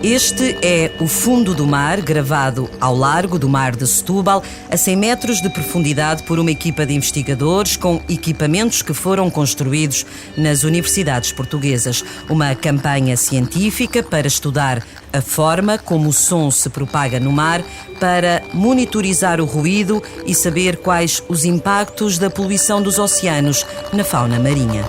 Este é o fundo do mar, gravado ao largo do mar de Setúbal, a 100 metros de profundidade por uma equipa de investigadores com equipamentos que foram construídos nas universidades portuguesas. Uma campanha científica para estudar a forma como o som se propaga no mar, para monitorizar o ruído e saber quais os impactos da poluição dos oceanos na fauna marinha.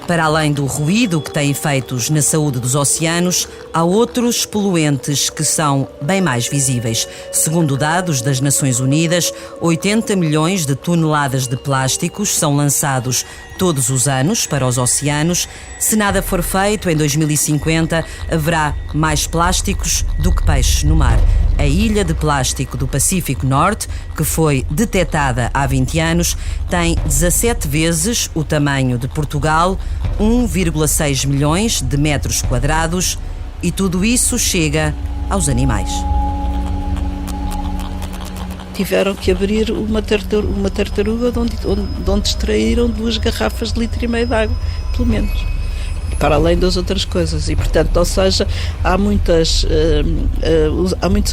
Para além do ruído que tem efeitos na saúde dos oceanos, há outros poluentes que são bem mais visíveis. Segundo dados das Nações Unidas, 80 milhões de toneladas de plásticos são lançados todos os anos para os oceanos. Se nada for feito, em 2050 haverá mais plásticos do que peixes no mar. A ilha de plástico do Pacífico Norte, que foi detectada há 20 anos, tem 17 vezes o tamanho de Portugal, 1,6 milhões de metros quadrados, e tudo isso chega aos animais. Tiveram que abrir uma tartaruga de onde extraíram 2 garrafas de 1,5 litro de água, pelo menos, para além das outras coisas. E, portanto, ou seja, há muitos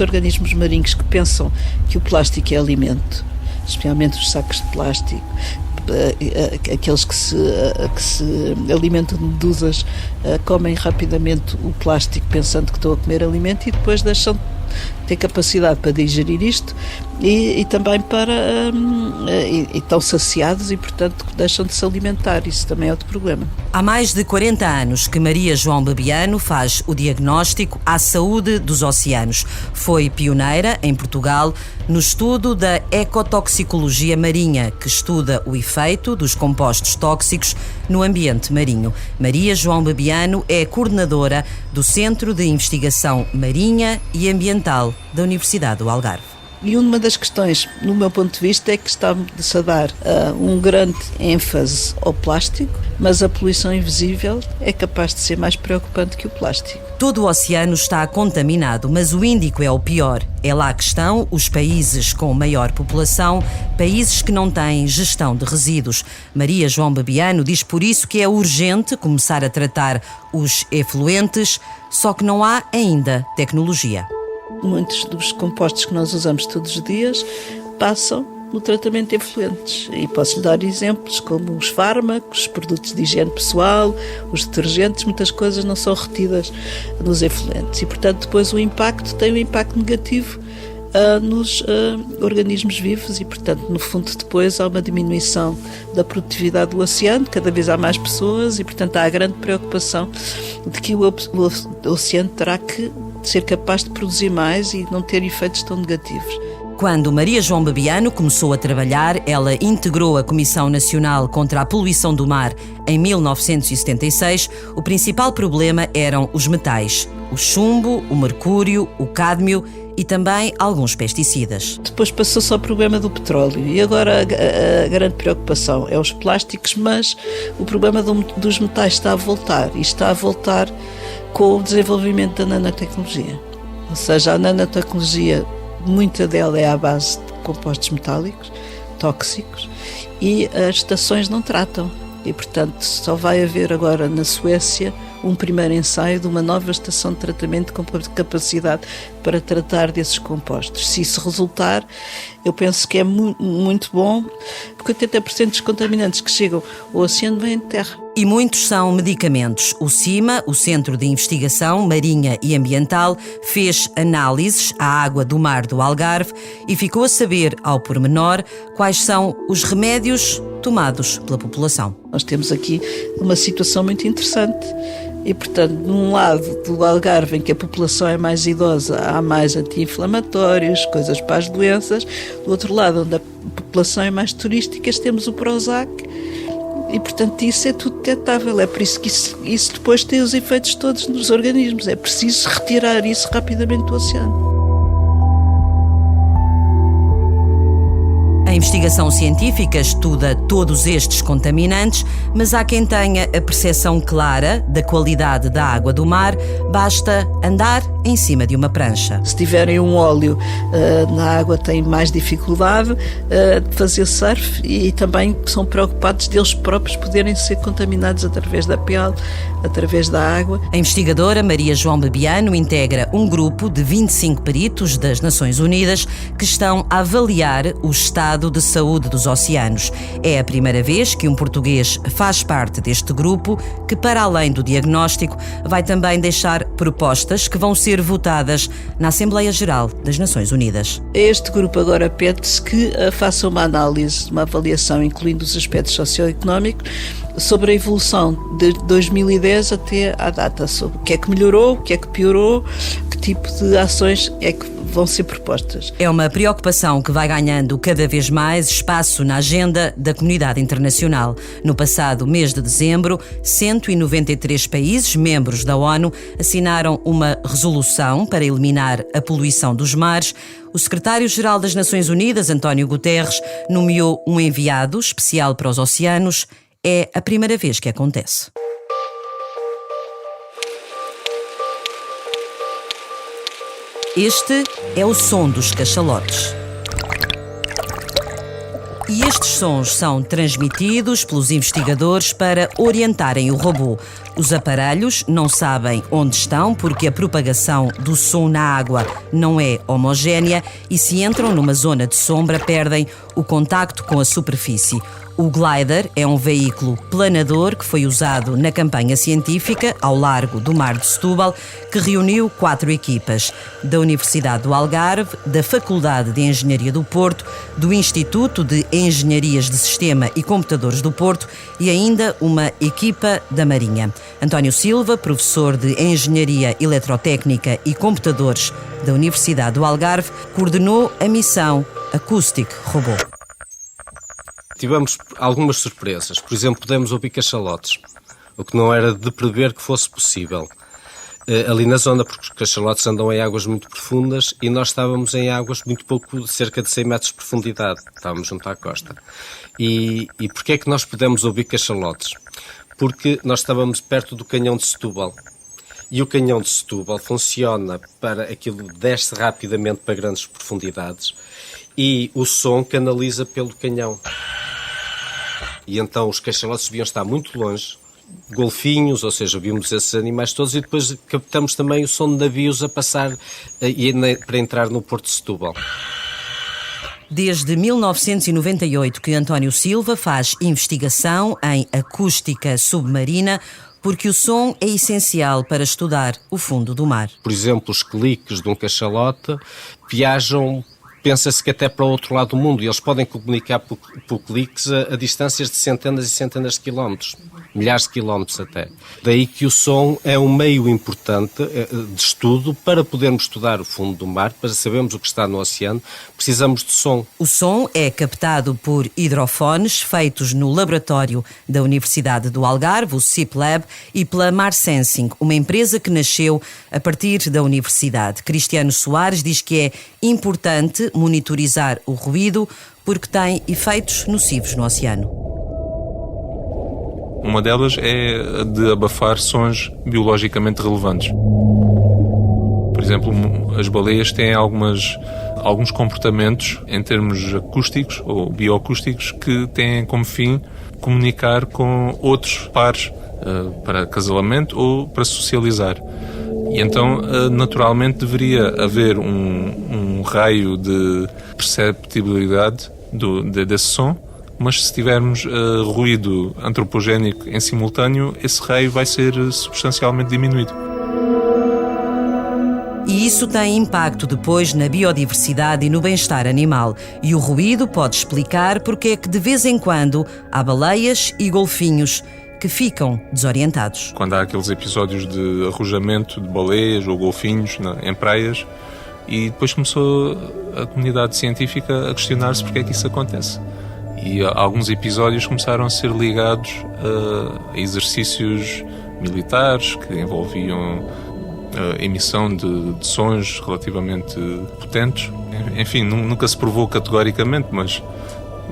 organismos marinhos que pensam que o plástico é alimento, especialmente os sacos de plástico. Aqueles que se alimentam de medusas comem rapidamente o plástico pensando que estão a comer alimento e depois deixam de ter capacidade para digerir isto e também e estão saciados e, portanto, deixam de se alimentar. Isso também é outro problema. Há mais de 40 anos que Maria João Bebiano faz o diagnóstico à saúde dos oceanos. Foi pioneira em Portugal no estudo da ecotoxicologia marinha, que estuda o efeito dos compostos tóxicos no ambiente marinho. Maria João Bebiano é coordenadora do Centro de Investigação Marinha e Ambiental da Universidade do Algarve. E uma das questões, no meu ponto de vista, é que está-se a dar um grande ênfase ao plástico, mas a poluição invisível é capaz de ser mais preocupante que o plástico. Todo o oceano está contaminado, mas o Índico é o pior. É lá que estão os países com maior população, países que não têm gestão de resíduos. Maria João Bebiano diz por isso que é urgente começar a tratar os efluentes, só que não há ainda tecnologia. Muitos dos compostos que nós usamos todos os dias passam no tratamento de efluentes. E posso-lhe dar exemplos como os fármacos, os produtos de higiene pessoal, os detergentes, muitas coisas não são retidas nos efluentes. E, portanto, depois o impacto tem um impacto negativo nos organismos vivos e, portanto, no fundo, depois há uma diminuição da produtividade do oceano, cada vez há mais pessoas e, portanto, há a grande preocupação de que o oceano terá que ser capaz de produzir mais e não ter efeitos tão negativos. Quando Maria João Bebiano começou a trabalhar, ela integrou a Comissão Nacional contra a Poluição do Mar em 1976. O principal problema eram os metais, o chumbo, o mercúrio, o cádmio e também alguns pesticidas. Depois passou-se ao problema do petróleo e agora a grande preocupação é os plásticos, mas o problema dos metais está a voltar e está a voltar com o desenvolvimento da nanotecnologia. Ou seja, a nanotecnologia, muita dela é à base de compostos metálicos, tóxicos, e as estações não tratam. E, portanto, só vai haver agora na Suécia um primeiro ensaio de uma nova estação de tratamento com capacidade para tratar desses compostos. Se isso resultar, eu penso que é muito bom, porque 80% dos contaminantes que chegam ao oceano vêm de terra. E muitos são medicamentos. O CIMA, o Centro de Investigação Marinha e Ambiental, fez análises à água do mar do Algarve e ficou a saber, ao pormenor, quais são os remédios tomados pela população. Nós temos aqui uma situação muito interessante. E, portanto, num lado do Algarve, em que a população é mais idosa, há mais anti-inflamatórios, coisas para as doenças. Do outro lado, onde a população é mais turística, temos o Prozac. E, portanto, isso é tudo detectável. É por isso que isso depois tem os efeitos todos nos organismos. É preciso retirar isso rapidamente do oceano. A investigação científica estuda todos estes contaminantes, mas há quem tenha a percepção clara da qualidade da água do mar, basta andar em cima de uma prancha. Se tiverem um óleo na água, têm mais dificuldade de fazer surf e também são preocupados deles próprios poderem ser contaminados através da pele através da água. A investigadora Maria João Bebiano integra um grupo de 25 peritos das Nações Unidas que estão a avaliar o estado de saúde dos oceanos. É a primeira vez que um português faz parte deste grupo que, para além do diagnóstico, vai também deixar propostas que vão ser votadas na Assembleia Geral das Nações Unidas. Este grupo agora pede-se que faça uma análise, uma avaliação, incluindo os aspectos socioeconómicos, sobre a evolução de 2010 até à data, sobre o que é que melhorou, o que é que piorou, que tipo de ações é que vão ser propostas. É uma preocupação que vai ganhando cada vez mais espaço na agenda da comunidade internacional. No passado mês de dezembro, 193 países membros da ONU assinaram uma resolução para eliminar a poluição dos mares. O secretário-geral das Nações Unidas, António Guterres, nomeou um enviado especial para os oceanos. É a primeira vez que acontece. Este é o som dos cachalotes. E estes sons são transmitidos pelos investigadores para orientarem o robô. Os aparelhos não sabem onde estão porque a propagação do som na água não é homogénea e, se entram numa zona de sombra, perdem o contacto com a superfície. O glider é um veículo planador que foi usado na campanha científica ao largo do Mar de Setúbal, que reuniu 4 equipas da Universidade do Algarve, da Faculdade de Engenharia do Porto, do Instituto de Engenharias de Sistema e Computadores do Porto e ainda uma equipa da Marinha. António Silva, professor de Engenharia Eletrotécnica e Computadores da Universidade do Algarve, coordenou a missão Acoustic Robô. Tivemos algumas surpresas. Por exemplo, pudemos ouvir cachalotes, o que não era de prever que fosse possível. Ali na zona, porque os cachalotes andam em águas muito profundas e nós estávamos em águas muito pouco, cerca de 100 metros de profundidade. Estávamos junto à costa. E porquê é que nós pudemos ouvir cachalotes? Porque nós estávamos perto do canhão de Setúbal. E o canhão de Setúbal funciona para aquilo desce rapidamente para grandes profundidades e o som canaliza pelo canhão. E então os cachalotes deviam estar muito longe, golfinhos, ou seja, vimos esses animais todos e depois captamos também o som de navios a passar para entrar no Porto de Setúbal. Desde 1998 que António Silva faz investigação em acústica submarina, porque o som é essencial para estudar o fundo do mar. Por exemplo, os cliques de um cachalote viajam, pensa-se que até para o outro lado do mundo, e eles podem comunicar por cliques a distâncias de centenas e centenas de quilómetros, milhares de quilómetros até. Daí que o som é um meio importante de estudo para podermos estudar o fundo do mar, para sabermos o que está no oceano, precisamos de som. O som é captado por hidrofones feitos no laboratório da Universidade do Algarve, o CIP-Lab, e pela Marsensing, uma empresa que nasceu a partir da universidade. Cristiano Soares diz que é importante monitorizar o ruído porque tem efeitos nocivos no oceano. Uma delas é a de abafar sons biologicamente relevantes. Por exemplo, as baleias têm alguns comportamentos em termos acústicos ou bioacústicos que têm como fim comunicar com outros pares para acasalamento ou para socializar. E então, naturalmente, deveria haver um raio de perceptibilidade desse som, mas se tivermos ruído antropogénico em simultâneo, esse raio vai ser substancialmente diminuído. E isso tem impacto depois na biodiversidade e no bem-estar animal. E o ruído pode explicar porque é que de vez em quando há baleias e golfinhos que ficam desorientados. Quando há aqueles episódios de arrojamento de baleias ou golfinhos em praias, e depois começou a comunidade científica a questionar-se porque é que isso acontece. E alguns episódios começaram a ser ligados a exercícios militares que envolviam a emissão de sons relativamente potentes. Enfim, nunca se provou categoricamente, mas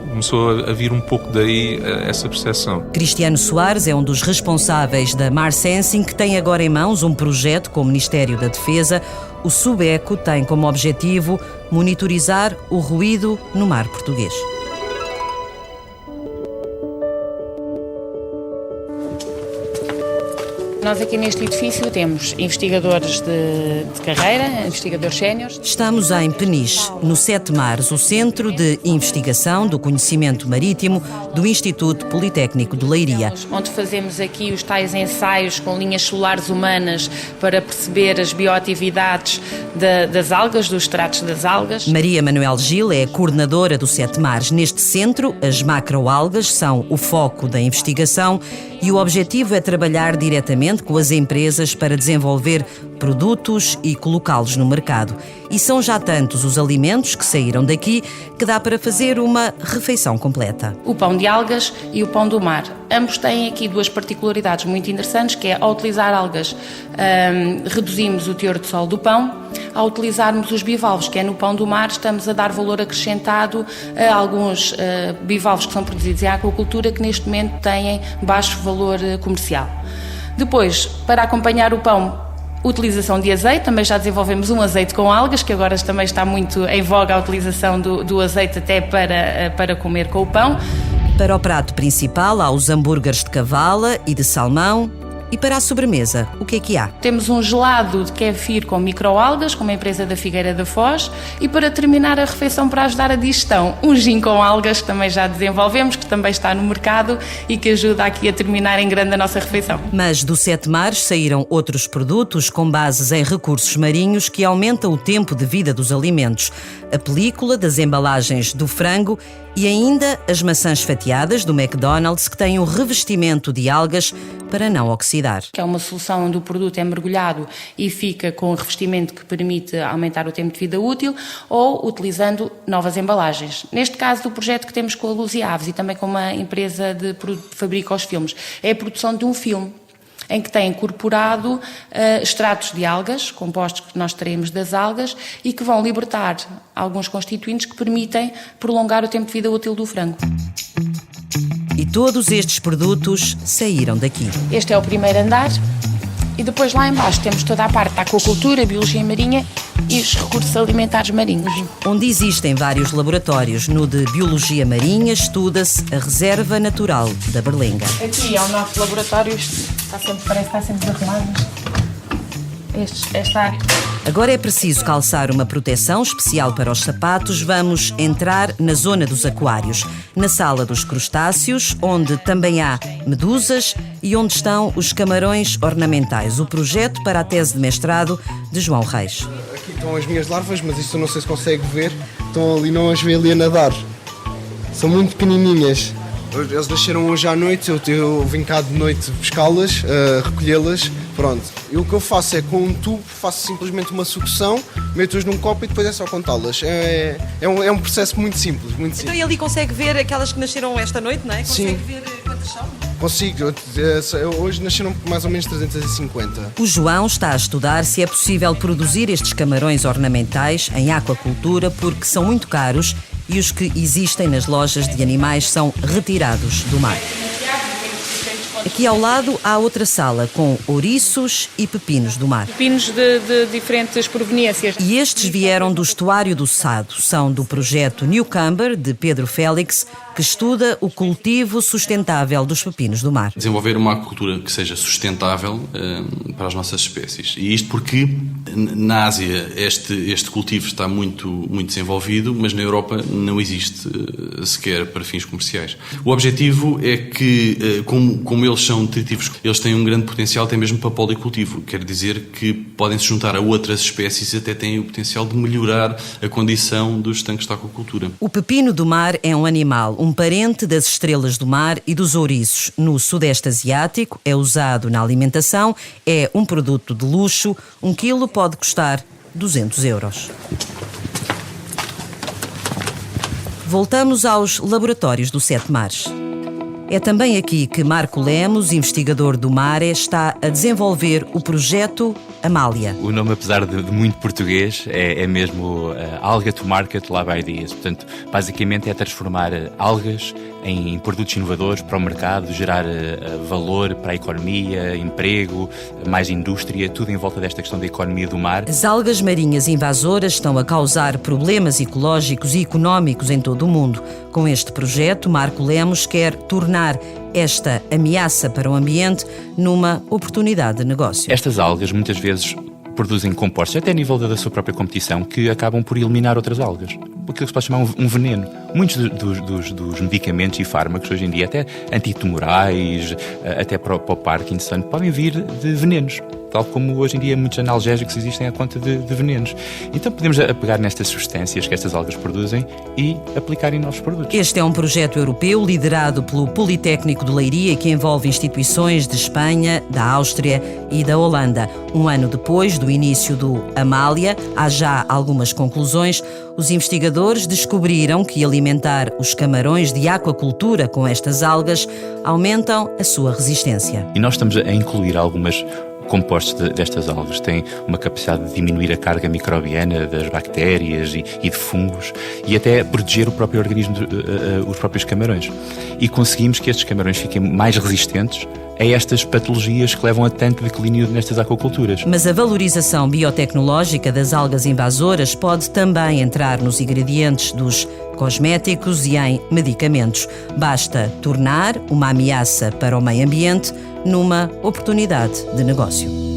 começou a vir um pouco daí essa percepção. Cristiano Soares é um dos responsáveis da Marsensing, que tem agora em mãos um projeto com o Ministério da Defesa. O SUBECO tem como objetivo monitorizar o ruído no mar português. Nós aqui neste edifício temos investigadores de carreira, investigadores séniores. Estamos em Peniche, no Sete Mares, o Centro de Investigação do Conhecimento Marítimo do Instituto Politécnico de Leiria. Onde fazemos aqui os tais ensaios com linhas solares humanas para perceber as bioatividades das algas, dos extratos das algas. Maria Manuel Gil é a coordenadora do Sete Mares. Neste centro, as macroalgas são o foco da investigação e o objetivo é trabalhar diretamente com as empresas para desenvolver produtos e colocá-los no mercado. E são já tantos os alimentos que saíram daqui que dá para fazer uma refeição completa. O pão de algas e o pão do mar. Ambos têm aqui duas particularidades muito interessantes, que é, ao utilizar algas, reduzimos o teor de sal do pão. Ao utilizarmos os bivalves, que é no pão do mar, estamos a dar valor acrescentado a alguns bivalves que são produzidos em aquacultura que neste momento têm baixo valor comercial. Depois, para acompanhar o pão, utilização de azeite. Também já desenvolvemos um azeite com algas, que agora também está muito em voga a utilização do azeite até para comer com o pão. Para o prato principal há os hambúrgueres de cavala e de salmão. E para a sobremesa, o que há? Temos um gelado de kefir com microalgas, com uma empresa da Figueira da Foz. E para terminar a refeição, para ajudar a digestão, um gin com algas, que também já desenvolvemos, que também está no mercado e que ajuda aqui a terminar em grande a nossa refeição. Mas do Sete Mares saíram outros produtos com bases em recursos marinhos que aumentam o tempo de vida dos alimentos. A película das embalagens do frango e ainda as maçãs fatiadas do McDonald's, que têm um revestimento de algas para não oxidar. Que é uma solução onde o produto é mergulhado e fica com um revestimento que permite aumentar o tempo de vida útil, ou utilizando novas embalagens. Neste caso do projeto que temos com a Luz e Aves e também com uma empresa que fabrica os filmes, é a produção de um filme em que tem incorporado extratos de algas, compostos que nós extraímos das algas e que vão libertar alguns constituintes que permitem prolongar o tempo de vida útil do frango. E todos estes produtos saíram daqui. Este é o primeiro andar e depois lá embaixo temos toda a parte da aquacultura, biologia marinha e os recursos alimentares marinhos. Onde existem vários laboratórios. No de Biologia Marinha estuda-se a reserva natural da berlenga. Aqui é o nosso laboratório, parece que está sempre desarrumado. Esta área. Agora é preciso calçar uma proteção especial para os sapatos. Vamos entrar na zona dos aquários, na sala dos crustáceos, onde também há medusas e onde estão os camarões ornamentais. O projeto para a tese de mestrado de João Reis. Aqui estão as minhas larvas, mas isto eu não sei se consegue ver. Estão ali, não as vê ali a nadar. São muito pequenininhas. Eles nasceram hoje à noite, eu vim cá de noite pescá-las, recolhê-las, pronto. E o que eu faço é, com um tubo, faço simplesmente uma sucção, meto-as num copo e depois é só contá-las. É um processo muito simples, muito simples. Então e ali consegue ver aquelas que nasceram esta noite, não é? Consegue Sim. ver quantas são? Consigo, hoje nasceram mais ou menos 350. O João está a estudar se é possível produzir estes camarões ornamentais em aquacultura, porque são muito caros e os que existem nas lojas de animais são retirados do mar. Aqui ao lado há outra sala com ouriços e pepinos do mar. Pepinos de diferentes proveniências. E estes vieram do estuário do Sado. São do projeto Newcomber, de Pedro Félix, que estuda o cultivo sustentável dos pepinos do mar. Desenvolver uma aquacultura que seja sustentável para as nossas espécies. E isto porque na Ásia este cultivo está muito desenvolvido, mas na Europa não existe sequer para fins comerciais. O objetivo é que, como eles são nutritivos, eles têm um grande potencial, têm mesmo para policultivo. Quer dizer que podem se juntar a outras espécies e até têm o potencial de melhorar a condição dos tanques de aquacultura. O pepino do mar é um animal, um parente das estrelas do mar e dos ouriços. No Sudeste Asiático é usado na alimentação, é um produto de luxo. 1 quilo pode custar 200 euros. Voltamos aos laboratórios do Sete Mares. É também aqui que Marco Lemos, investigador do MARE, está a desenvolver o projeto Amália. O nome, apesar de muito português, é mesmo Alga to Market Lab Ideas. Portanto, basicamente é transformar algas em produtos inovadores para o mercado, gerar valor para a economia, emprego, mais indústria, tudo em volta desta questão da economia do mar. As algas marinhas invasoras estão a causar problemas ecológicos e económicos em todo o mundo. Com este projeto, Marco Lemos quer tornar esta ameaça para o ambiente numa oportunidade de negócio. Estas algas muitas vezes produzem compostos, até a nível da sua própria competição, que acabam por eliminar outras algas. Aquilo que se pode chamar um veneno. Muitos dos medicamentos e fármacos hoje em dia, até antitumorais, até para o Parkinson, podem vir de venenos. Tal como hoje em dia muitos analgésicos existem à conta de venenos. Então podemos pegar nestas substâncias que estas algas produzem e aplicar em novos produtos. Este é um projeto europeu liderado pelo Politécnico de Leiria que envolve instituições de Espanha, da Áustria e da Holanda. Um ano depois do início do Amália, há já algumas conclusões. Os investigadores descobriram que alimentar os camarões de aquacultura com estas algas aumentam a sua resistência. E nós estamos a incluir algumas compostos destas algas. Têm uma capacidade de diminuir a carga microbiana das bactérias e de fungos e até proteger o próprio organismo, os próprios camarões. E conseguimos que estes camarões fiquem mais resistentes a estas patologias que levam a tanto declínio nestas aquaculturas. Mas a valorização biotecnológica das algas invasoras pode também entrar nos ingredientes dos cosméticos e em medicamentos. Basta tornar uma ameaça para o meio ambiente numa oportunidade de negócio.